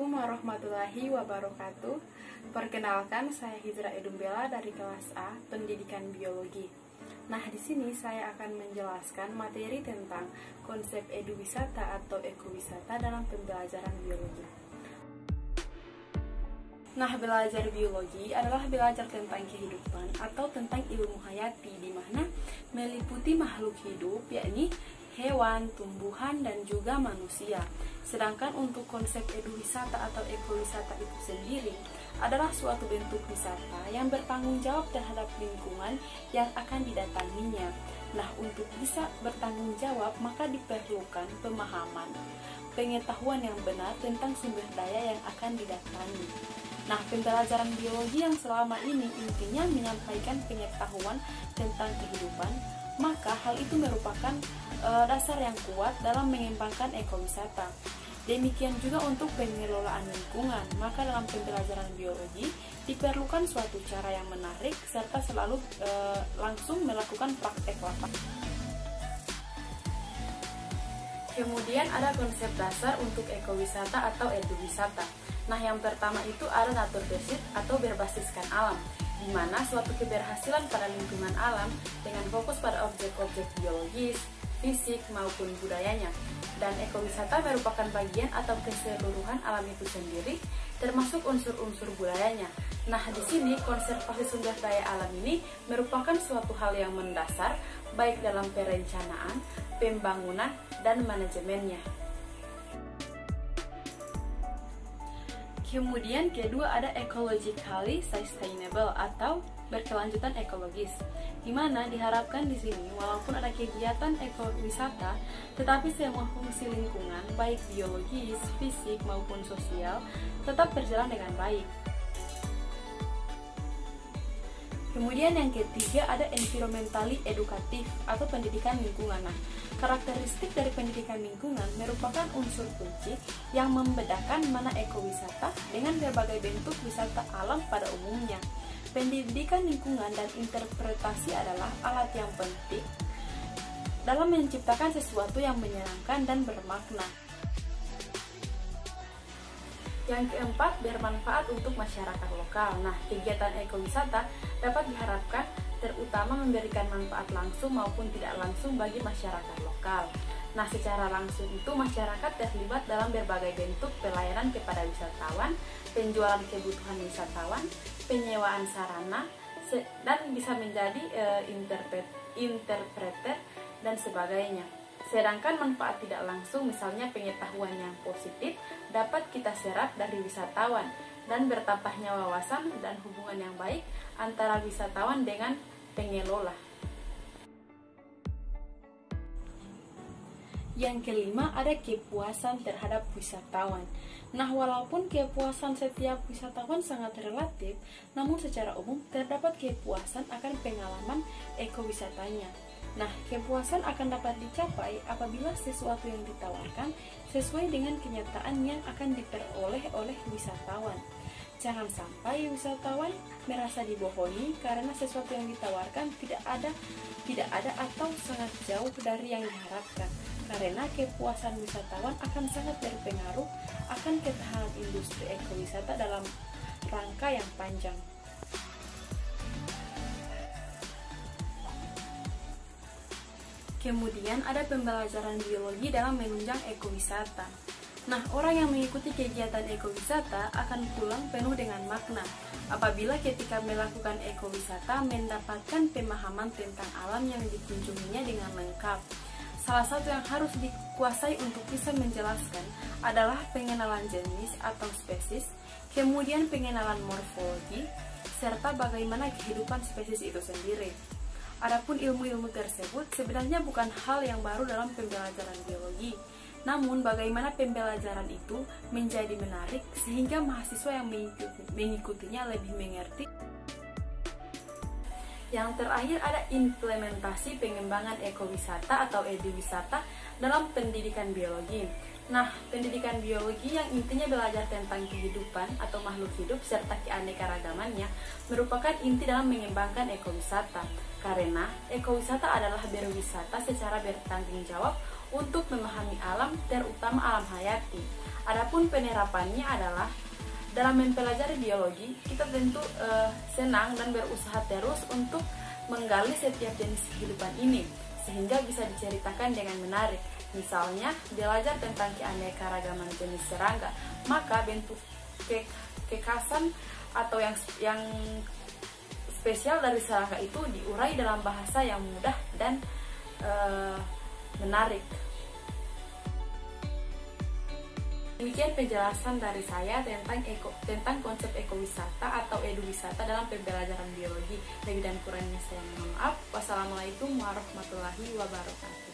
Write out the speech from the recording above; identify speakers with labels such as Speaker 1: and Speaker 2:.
Speaker 1: Assalamualaikum warahmatullahi wabarakatuh. Perkenalkan, saya Hijrah Edumbela dari kelas A, Pendidikan Biologi. Nah, di sini saya akan menjelaskan materi tentang konsep eduwisata atau ekowisata dalam pembelajaran biologi. Nah, belajar biologi adalah belajar tentang kehidupan atau tentang ilmu hayati, di mana meliputi makhluk hidup, yakni hewan, tumbuhan, dan juga manusia. Sedangkan untuk konsep eduwisata atau ekowisata itu sendiri adalah suatu bentuk wisata yang bertanggung jawab terhadap lingkungan yang akan didatanginya. Nah, untuk bisa bertanggung jawab, maka diperlukan pemahaman, pengetahuan yang benar tentang sumber daya yang akan didatangi. Nah, pembelajaran biologi yang selama ini intinya menyampaikan pengetahuan tentang kehidupan, maka hal itu merupakan dasar yang kuat dalam mengembangkan ekowisata. Demikian juga untuk pengelolaan lingkungan, maka dalam pembelajaran biologi diperlukan suatu cara yang menarik serta selalu langsung melakukan praktek lapangan. Kemudian ada konsep dasar untuk ekowisata atau eduwisata. Nah, yang pertama itu ada naturbesit atau berbasiskan alam, di mana suatu keberhasilan pada lingkungan alam dengan fokus pada objek-objek biologis, fisik maupun budayanya. Dan ekowisata merupakan bagian atau keseluruhan alam itu sendiri, termasuk unsur-unsur budayanya. Nah, di sini konservasi sumber daya alam ini merupakan suatu hal yang mendasar, baik dalam perencanaan, pembangunan, dan manajemennya. Kemudian kedua ada ecologically sustainable atau berkelanjutan ekologis, di mana diharapkan di sini walaupun ada kegiatan ekowisata, tetapi semua fungsi lingkungan baik biologis, fisik maupun sosial tetap berjalan dengan baik. Kemudian yang ketiga ada environmentally edukatif atau pendidikan lingkungan. Nah, karakteristik dari pendidikan lingkungan merupakan unsur kunci yang membedakan mana ekowisata dengan berbagai bentuk wisata alam pada umumnya. Pendidikan lingkungan dan interpretasi adalah alat yang penting dalam menciptakan sesuatu yang menyenangkan dan bermakna. Yang keempat, bermanfaat untuk masyarakat lokal. Nah, kegiatan ekowisata dapat diharapkan terutama memberikan manfaat langsung maupun tidak langsung bagi masyarakat lokal. Nah, secara langsung itu masyarakat terlibat dalam berbagai bentuk pelayanan kepada wisatawan, penjualan kebutuhan wisatawan, penyewaan sarana, dan bisa menjadi interpreter dan sebagainya. Sedangkan manfaat tidak langsung, misalnya pengetahuan yang positif, dapat kita serap dari wisatawan dan bertambahnya wawasan dan hubungan yang baik antara wisatawan dengan pengelola. Yang kelima ada kepuasan terhadap wisatawan. Nah, walaupun kepuasan setiap wisatawan sangat relatif, namun secara umum terdapat kepuasan akan pengalaman ekowisatanya. Nah, kepuasan akan dapat dicapai apabila sesuatu yang ditawarkan sesuai dengan kenyataan yang akan diperoleh oleh wisatawan. Jangan sampai wisatawan merasa dibohongi karena sesuatu yang ditawarkan tidak ada atau sangat jauh dari yang diharapkan. Karena kepuasan wisatawan akan sangat berpengaruh akan ketahanan industri ekowisata dalam rangka yang panjang. Kemudian ada pembelajaran biologi dalam menunjang ekowisata. Nah, orang yang mengikuti kegiatan ekowisata akan pulang penuh dengan makna apabila ketika melakukan ekowisata mendapatkan pemahaman tentang alam yang dikunjunginya dengan lengkap. Salah satu yang harus dikuasai untuk bisa menjelaskan adalah pengenalan jenis atau spesies, kemudian pengenalan morfologi, serta bagaimana kehidupan spesies itu sendiri. Adapun ilmu-ilmu tersebut sebenarnya bukan hal yang baru dalam pembelajaran biologi. Namun bagaimana pembelajaran itu menjadi menarik sehingga mahasiswa yang mengikutinya lebih mengerti. Yang terakhir ada implementasi pengembangan ekowisata atau eduwisata dalam pendidikan biologi. Nah, pendidikan biologi yang intinya belajar tentang kehidupan atau makhluk hidup serta keanekaragamannya merupakan inti dalam mengembangkan ekowisata. Karena ekowisata adalah berwisata secara bertanggung jawab untuk memahami alam, terutama alam hayati. Adapun penerapannya adalah dalam mempelajari biologi, kita tentu senang dan berusaha terus untuk menggali setiap jenis kehidupan ini, sehingga bisa diceritakan dengan menarik. Misalnya, belajar tentang keanekaragaman jenis serangga, maka bentuk kekhasan atau yang spesial dari serangga itu diurai dalam bahasa yang mudah dan menarik. Demikian penjelasan dari saya tentang konsep ekowisata atau eduwisata dalam pembelajaran biologi. Lebih dan kurangnya saya mohon maaf. Wassalamualaikum warahmatullahi wabarakatuh.